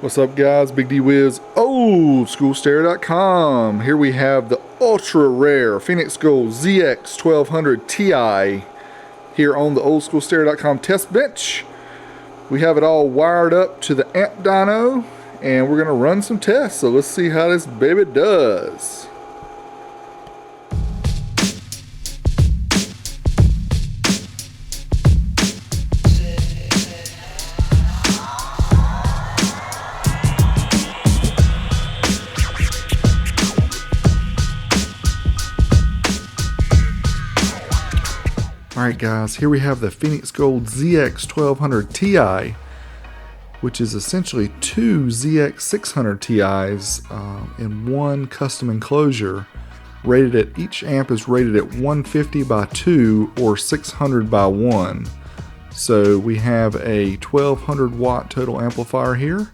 What's up, guys? Big D Wiz, oldschoolstereo.com. Here we have the ultra rare Phoenix Gold ZX1200ti here on the oldschoolstereo.com test bench. We have it all wired up to the Amp Dyno, and we're going to run some tests. So let's see how this baby does. Alright guys, here we have the Phoenix Gold ZX1200ti, which is essentially two ZX600Tis in one custom enclosure. Each amp is rated at 150 by 2 or 600 by 1. So we have a 1200 watt total amplifier here.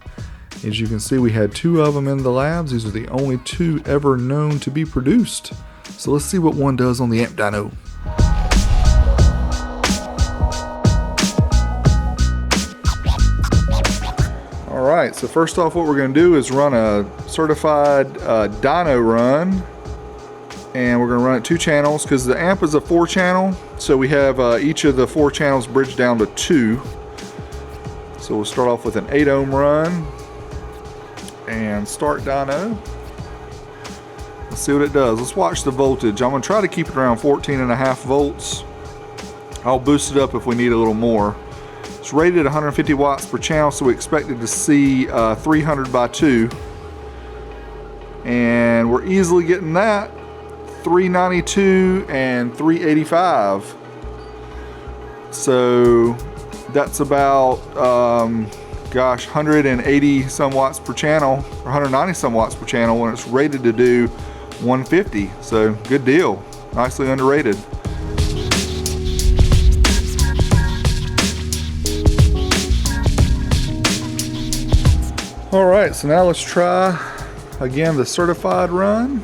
As you can see, we had two of them in the labs. These are the only two ever known to be produced. So let's see what one does on the Amp Dyno. Alright, so first off what we're going to do is run a certified dyno run, and we're going to run it 2 channels because the amp is a 4 channel, so we have each of the 4 channels bridged down to 2. So we'll start off with an 8 ohm run and start dyno. Let's see what it does. Let's watch the voltage. I'm going to try to keep it around 14.5 volts. I'll boost it up if we need a little more. It's rated at 150 watts per channel, so we expected to see 300 by 2. And we're easily getting that. 392 and 385. So that's about, 180 some watts per channel, or 190 some watts per channel when it's rated to do 150. So good deal. Nicely underrated. Alright, so now let's try again the certified run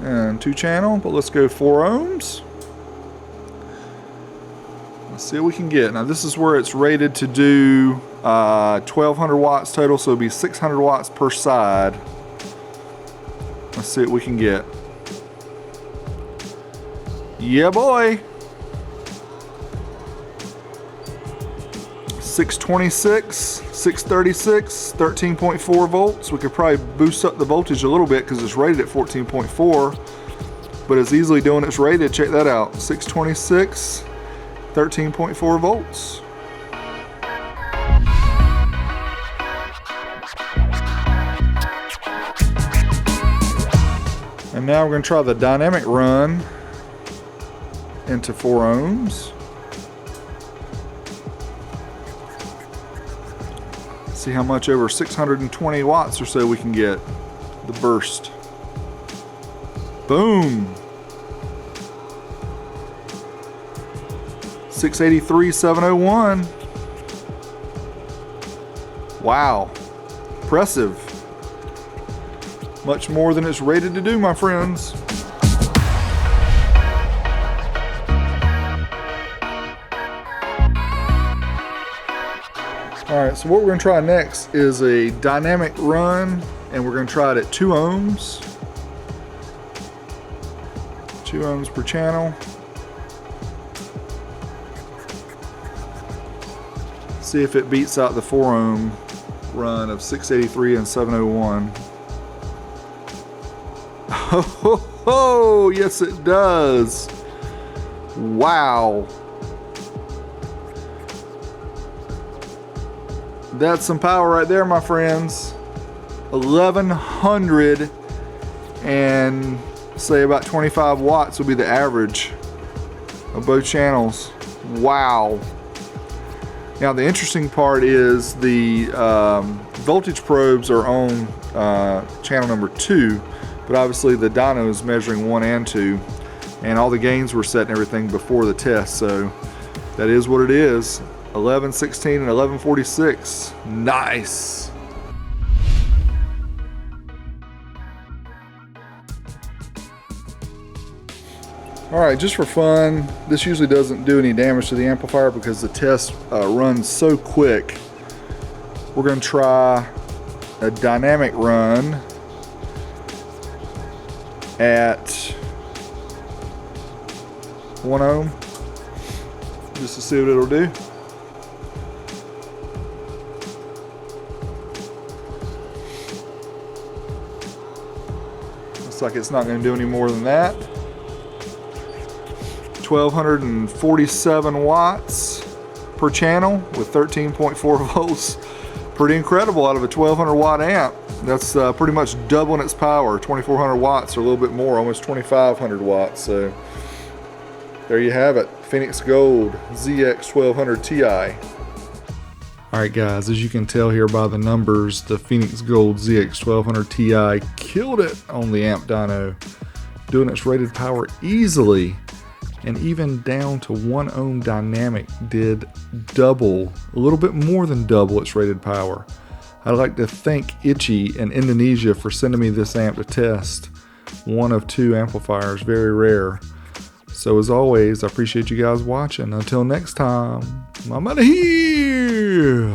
and 2 channel, but let's go 4 ohms. Let's see what we can get. Now this is where it's rated to do 1200 watts total, so it'll be 600 watts per side. Let's see what we can get. Yeah boy! 626, 636, 13.4 volts. We could probably boost up the voltage a little bit because it's rated at 14.4, but it's easily doing its rated. Check that out. 626, 13.4 volts. And now we're going to try the dynamic run into 4 ohms. See how much over 620 watts or so we can get the burst. Boom. 683, 701. Wow. Impressive. Much more than it's rated to do, my friends. Alright, so what we're going to try next is a dynamic run, and we're going to try it at 2 ohms. 2 ohms per channel. See if it beats out the 4 ohm run of 683 and 701. Oh, yes it does. Wow. That's some power right there, my friends. 1100 and say about 25 watts will be the average of both channels. Wow. Now the interesting part is the voltage probes are on channel number 2, but obviously the dyno is measuring 1 and 2, and all the gains were set and everything before the test, so that is what it is. 1116 and 1146. Nice. Alright, just for fun, this usually doesn't do any damage to the amplifier because the test runs so quick. We're going to try a dynamic run at 1 ohm just to see what it'll do. Looks like it's not going to do any more than that. 1247 watts per channel with 13.4 volts. Pretty incredible out of a 1200 watt amp. That's pretty much doubling its power. 2400 watts or a little bit more, almost 2500 watts. So there you have it, Phoenix Gold ZX1200ti. Alright guys, as you can tell here by the numbers, the Phoenix Gold ZX1200ti killed it on the Amp Dyno, doing its rated power easily, and even down to 1 ohm dynamic did double, a little bit more than double its rated power. I'd like to thank Itchy in Indonesia for sending me this amp to test. One of 2 amplifiers, very rare. So as always, I appreciate you guys watching. Until next time, I'm out of here.